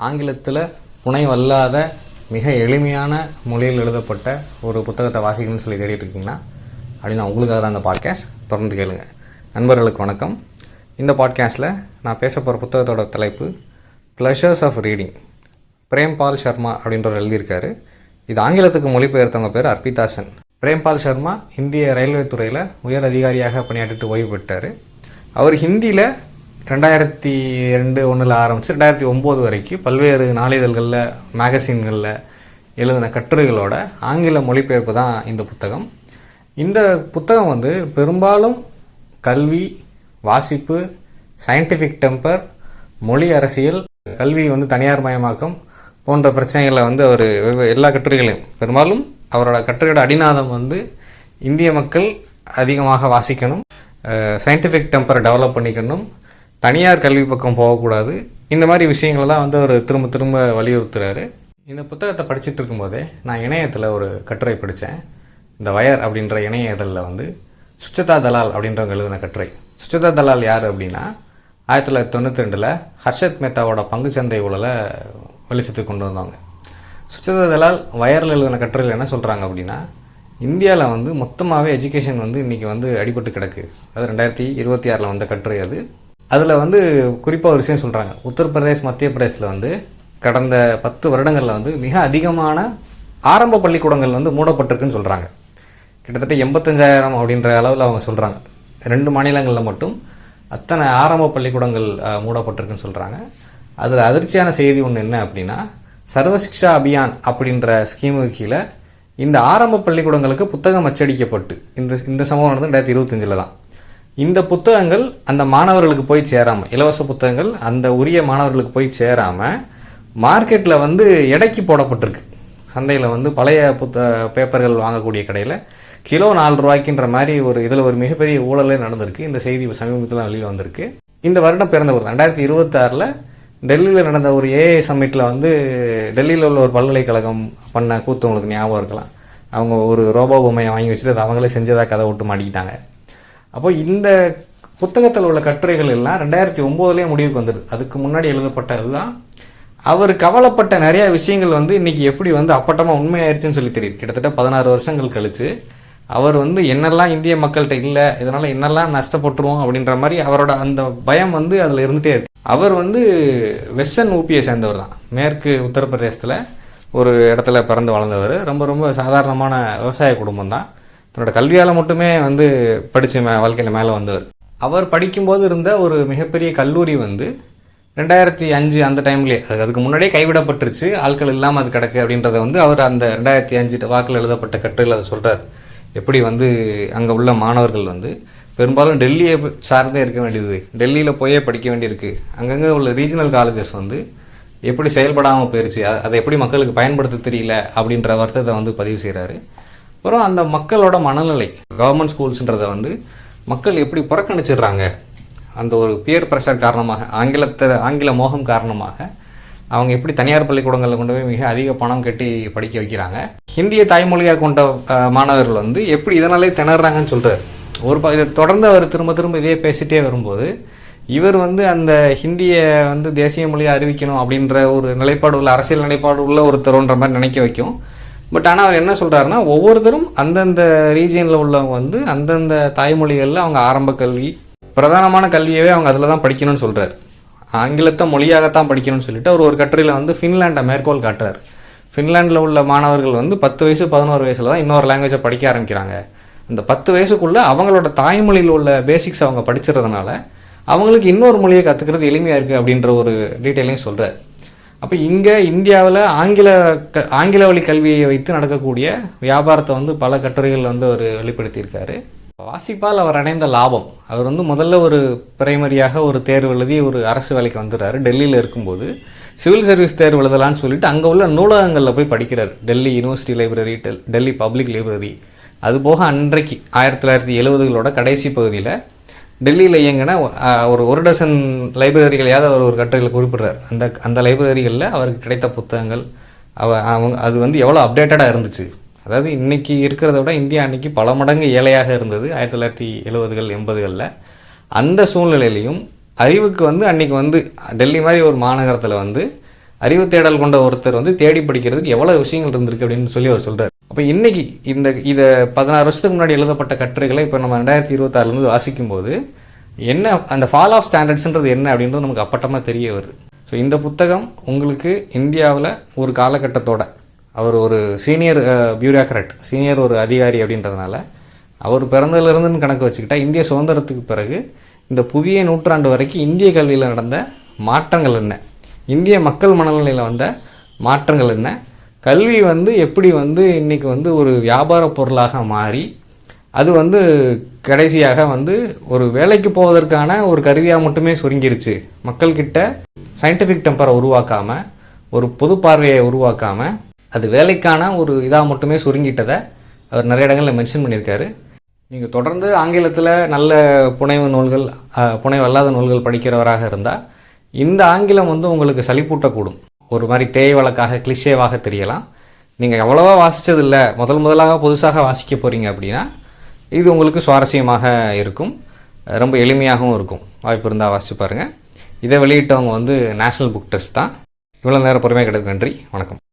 ஆங்கிலத்தில் புனைவல்லாத மிக எளிமையான மொழியில் எழுதப்பட்ட ஒரு புத்தகத்தை வாசிக்கணும்னு சொல்லி தேடிட்டு இருக்கீங்கன்னா அப்படின்னு உங்களுக்காக தான் அந்த பாட்காஸ்ட். தொடர்ந்து கேளுங்க. நண்பர்களுக்கு வணக்கம். இந்த பாட்காஸ்ட்டில் நான் பேச போகிற புத்தகத்தோட தலைப்பு ப்ளஷர்ஸ் ஆஃப் ரீடிங். பிரேம்பால் சர்மா அப்படின்றவர் எழுதியிருக்காரு. இது ஆங்கிலத்துக்கு மொழிபெயர்த்தவங்க பேர் அர்பிதா சென். பிரேம்பால் சர்மா இந்திய ரயில்வே துறையில் உயர் அதிகாரியாக பணியாற்றிட்டு ஓய்வு பெற்றார். அவர் ஹிந்தியில் 2002 ஆரம்பித்து 2009 வரைக்கும் பல்வேறு நாளிதழ்களில் மேகசின்களில் எழுதின கட்டுரைகளோட ஆங்கில மொழிபெயர்ப்பு தான் இந்த புத்தகம். இந்த புத்தகம் பெரும்பாலும் கல்வி, வாசிப்பு, சயின்டிஃபிக் டெம்பர், மொழி அரசியல், கல்வி தனியார் மயமாக்கம் போன்ற பிரச்சனைகளை அவர் எல்லா கட்டுரைகளையும் பெரும்பாலும் அவரோட கட்டுரையோட அடிநாதம் இந்திய மக்கள் அதிகமாக வாசிக்கணும், சயின்டிஃபிக் டெம்பரை டெவலப் பண்ணிக்கணும், தனியார் கல்வி பக்கம் போகக்கூடாது, இந்த மாதிரி விஷயங்களை தான் அவர் திரும்ப திரும்ப வலியுறுத்துறாரு. இந்த புத்தகத்தை படிச்சுட்டு இருக்கும்போதே நான் இணையத்தில் ஒரு கட்டுரை படித்தேன். இந்த வயர் அப்படின்ற இணைய இதழில் சுச்சதா தலால் அப்படின்றவங்க எழுதின கட்டுரை. சுச்சதா தலால் யார் அப்படின்னா 1992 ஹர்ஷத் மேத்தாவோட பங்குச்சந்தை ஊழலை வெளிச்சத்துக்கு கொண்டு வந்தவங்க. சுச்சதா தலால் வயரில் எழுதின கட்டுரையில் என்ன சொல்கிறாங்க அப்படின்னா, இந்தியாவில் மொத்தமாகவே எஜுகேஷன் இன்றைக்கி அடிபட்டு கிடக்கு. அது 2026 வந்த கட்டுரை. அதில் குறிப்பாக ஒரு விஷயம் சொல்கிறாங்க. உத்தரப்பிரதேஷ், மத்திய பிரதேசில் கடந்த 10 வருடங்களில் மிக அதிகமான ஆரம்ப பள்ளிக்கூடங்கள் மூடப்பட்டிருக்குன்னு சொல்கிறாங்க. கிட்டத்தட்ட 85,000 அப்படின்ற அளவில் அவங்க சொல்கிறாங்க. 2 மாநிலங்களில் மட்டும் அத்தனை ஆரம்ப பள்ளிக்கூடங்கள் மூடப்பட்டிருக்குன்னு சொல்கிறாங்க. அதில் அதிர்ச்சியான செய்தி ஒன்று என்ன அப்படின்னா, சர்வசிக்ஷா அபியான் அப்படின்ற ஸ்கீமுக்கு கீழே இந்த ஆரம்ப பள்ளிக்கூடங்களுக்கு புத்தகம் அச்சடிக்கப்பட்டு இந்த சம்பவம் நடந்து 2025 தான். இந்த புத்தகங்கள் அந்த மாணவர்களுக்கு போய் சேராமல், இலவச புத்தகங்கள் அந்த உரிய மாணவர்களுக்கு போய் சேராமல் மார்க்கெட்டில் எடைக்கு போடப்பட்டிருக்கு. சந்தையில் பழைய பேப்பர்கள் வாங்கக்கூடிய கடையில் கிலோ 4 ரூபாய்க்குன்ற மாதிரி இதில் ஒரு மிகப்பெரிய ஊழலே நடந்திருக்கு. இந்த செய்தி சமீபத்தில் வெளியில் வந்திருக்கு. இந்த வருடம் பிறந்த போது 2026 டெல்லியில் நடந்த ஒரு ஏஐ சம்மிட்டில் டெல்லியில் உள்ள ஒரு பல்கலைக்கழகம் பண்ண கூத்து உங்களுக்கு ஞாபகம் இருக்கலாம். அவங்க ஒரு ரோபோ பொம்மையை வாங்கி வச்சுட்டு அதை அவங்களே செஞ்சதாக கதை விட்டு மாட்டிக்கிட்டாங்க. அப்போ இந்த புத்தகத்தில் உள்ள கட்டுரைகள் எல்லாம் 2009 முடிவுக்கு வந்துடுது. அதுக்கு முன்னாடி எழுதப்பட்டது தான். அவர் கவலைப்பட்ட நிறைய விஷயங்கள் இன்றைக்கி எப்படி அப்பட்டமாக உண்மையாயிருச்சுன்னு சொல்லி தெரியுது. கிட்டத்தட்ட 16 வருஷங்கள் கழித்து அவர் என்னெல்லாம் இந்திய மக்கள்கிட்ட இல்லை, இதனால் என்னெல்லாம் நஷ்டப்பட்டுருவோம் அப்படின்ற மாதிரி அவரோட அந்த பயம் அதில் இருந்துகிட்டே இருக்கு. அவர் வெஸ்டர்ன் ஊபியை சேர்ந்தவர் தான். மேற்கு உத்தரப்பிரதேசத்தில் ஒரு இடத்துல பிறந்து வளர்ந்தவர். ரொம்ப ரொம்ப சாதாரணமான விவசாய குடும்பம் தான். தன்னோட கல்வியால் மட்டுமே படித்து வாழ்க்கையில் மேலே வந்தவர். அவர் படிக்கும்போது இருந்த ஒரு மிகப்பெரிய கல்லூரி 2005 அந்த டைம்லேயே, அதுக்கு முன்னாடியே கைவிடப்பட்டுருச்சு, ஆட்கள் இல்லாமல் அது கிடக்கு அப்படின்றத அவர் அந்த 2005 வாக்கில் எழுதப்பட்ட கட்டுரையில் அதை சொல்கிறார். எப்படி அங்கே உள்ள மாணவர்கள் பெரும்பாலும் டெல்லியை சார்ந்தே இருக்க வேண்டியது, டெல்லியில் போயே படிக்க வேண்டியிருக்கு, அங்கங்கே உள்ள ரீஜனல் காலேஜஸ் எப்படி செயல்படாமல் போயிடுச்சு, அதை எப்படி மக்களுக்கு பயன்படுத்த தெரியல அப்படின்ற வருத்தத்தை பதிவு செய்கிறாரு. அப்புறம் அந்த மக்களோட மனநிலை, கவர்மெண்ட் ஸ்கூல்ஸுன்றதை மக்கள் எப்படி புறக்கணிச்சிடுறாங்க, அந்த ஒரு பியர் ப்ரெஷர் காரணமாக, ஆங்கில மோகம் காரணமாக அவங்க எப்படி தனியார் பள்ளிக்கூடங்களில் கொண்டு போய் மிக அதிக பணம் கட்டி படிக்க வைக்கிறாங்க. ஹிந்தியை தாய்மொழியாக கொண்ட மாணவர்கள் எப்படி இதனாலே திணறாங்கன்னு சொல்கிறார். இதை தொடர்ந்து அவர் திரும்ப திரும்ப இதே பேசிகிட்டே வரும்போது இவர் அந்த ஹிந்தியை தேசிய மொழியை அறிவிக்கணும் அப்படின்ற ஒரு நிலைப்பாடு உள்ள, அரசியல் நிலைப்பாடு உள்ள ஒருத்தரோன்ற மாதிரி நினைக்க வைக்கும். பட் ஆனால் அவர் என்ன சொல்கிறாருன்னா, ஒவ்வொருத்தரும் அந்தந்த ரீஜியனில் உள்ளவங்க அந்தந்த தாய்மொழிகளில் அவங்க ஆரம்ப கல்வி, பிரதானமான கல்வியவே அவங்க அதில் தான் படிக்கணும்னு சொல்கிறார். ஆங்கிலத்தை மொழியாகத்தான் படிக்கணும்னு சொல்லிட்டு அவர் ஒரு கட்டுரையில் ஃபின்லாண்டை மேற்கோள் காட்டுறார். ஃபின்லாண்டில் உள்ள மாணவர்கள் 10 வயசு 11 வயசில் தான் இன்னொரு லாங்குவேஜை படிக்க ஆரம்பிக்கிறாங்க. அந்த 10 வயசுக்குள்ளே அவங்களோட தாய்மொழியில் உள்ள பேசிக்ஸ் அவங்க படிச்சிடறதுனால அவங்களுக்கு இன்னொரு மொழியை கற்றுக்கிறது எளிமையாக இருக்குது அப்படின்ற ஒரு டீட்டெயிலையும் சொல்கிறார். அப்போ இங்கே இந்தியாவில் ஆங்கில வழி கல்வியை வைத்து நடக்கக்கூடிய வியாபாரத்தை பல கட்டுரைகள் அவர் வெளிப்படுத்தியிருக்காரு. வாசிப்பால் அவர் அடைந்த லாபம், அவர் முதல்ல ஒரு பிரைமரியாக ஒரு தேர்வு எழுதி ஒரு அரசு வேலைக்கு வந்துடுறாரு. டெல்லியில் இருக்கும்போது சிவில் சர்வீஸ் தேர்வு எழுதலான்னு சொல்லிட்டு அங்கே உள்ள நூலகங்களில் போய் படிக்கிறார். Delhi university library, Delhi public library. அதுபோக அன்றைக்கு 1970களோட கடைசி பகுதியில் டெல்லியில் இயங்கின ஒரு டசன் லைப்ரரிகளையாவது அவர் ஒரு கட்டுரையில் குறிப்பிடுறார். அந்த லைப்ரரிகளில் அவருக்கு கிடைத்த புத்தகங்கள் அது எவ்வளோ அப்டேட்டடாக இருந்துச்சு. அதாவது இன்றைக்கி இருக்கிறத விட இந்தியா அன்றைக்கி பல மடங்கு ஏழையாக இருந்தது 1970கள் 80களில். அந்த சூழ்நிலையிலையும் அறிவுக்கு அன்றைக்கி டெல்லி மாதிரி ஒரு மாநகரத்தில் அறிவு தேடல் கொண்ட ஒருத்தர் வந்து தேடி படிக்கிறதுக்கு எவ்வளோ விஷயங்கள் இருந்திருக்கு அப்படின்னு சொல்லி அவர் சொல்கிறார். அப்போ இன்றைக்கி இதை 16 வருஷத்துக்கு முன்னாடி எழுதப்பட்ட கட்டுரைகளை இப்போ நம்ம 2026 வாசிக்கும்போது என்ன அந்த ஃபால் ஆஃப் ஸ்டாண்டர்ட்ஸ்ன்றது என்ன அப்படின்றது நமக்கு அப்பட்டமாக தெரிய வருது. ஸோ இந்த புத்தகம் உங்களுக்கு இந்தியாவில் ஒரு காலகட்டத்தோட அவர் ஒரு சீனியர் பியூரோக்ராட், சீனியர் ஒரு அதிகாரி அப்படின்றதுனால அவர் பிறந்ததுலேருந்துன்னு கணக்கு வச்சுக்கிட்டா இந்திய சுதந்திரத்துக்கு பிறகு இந்த புதிய நூற்றாண்டு வரைக்கும் இந்திய கல்வியில் நடந்த மாற்றங்கள் என்ன, இந்திய மக்கள் மனநிலையில் வந்த மாற்றங்கள் என்ன, கல்வி வந்து எப்படி வந்து இன்றைக்கி வந்து ஒரு வியாபார பொருளாக மாறி அது வந்து கடைசியாக வந்து ஒரு வேலைக்கு போவதற்கான ஒரு கருவியாக மட்டுமே சுருங்கிருச்சு, மக்கள்கிட்ட சயின்டிஃபிக் டெம்பரை உருவாக்காமல் ஒரு பொது பார்வையை உருவாக்காமல் அது வேலைக்கான ஒரு இதாக மட்டுமே சுருங்கிட்டதை அவர் நிறைய இடங்களில் மென்ஷன் பண்ணியிருக்காரு. நீங்கள் தொடர்ந்து ஆங்கிலத்தில் நல்ல புனைவு நூல்கள், புனைவு அல்லாத நூல்கள் படிக்கிறவராக இருந்தால் இந்த ஆங்கிலம் வந்து உங்களுக்கு சலிப்பூட்டக்கூடும், ஒரு மாதிரி தேய் வழக்காக கிளிஷேவாக தெரியலாம். நீங்கள் எவ்வளவா வாசித்ததில்லை, முதலாக புதுசாக வாசிக்க போகிறீங்க அப்படின்னா இது உங்களுக்கு சுவாரஸ்யமாக இருக்கும், ரொம்ப எளிமையாகவும் இருக்கும். வாய்ப்பு இருந்தால் வாசித்து பாருங்கள். இதை வெளியிட்டவங்க வந்து நேஷ்னல் புக் ட்ரஸ்ட் தான். இவ்வளோ நேரம் பொறுமையாக கிடையாது. நன்றி, வணக்கம்.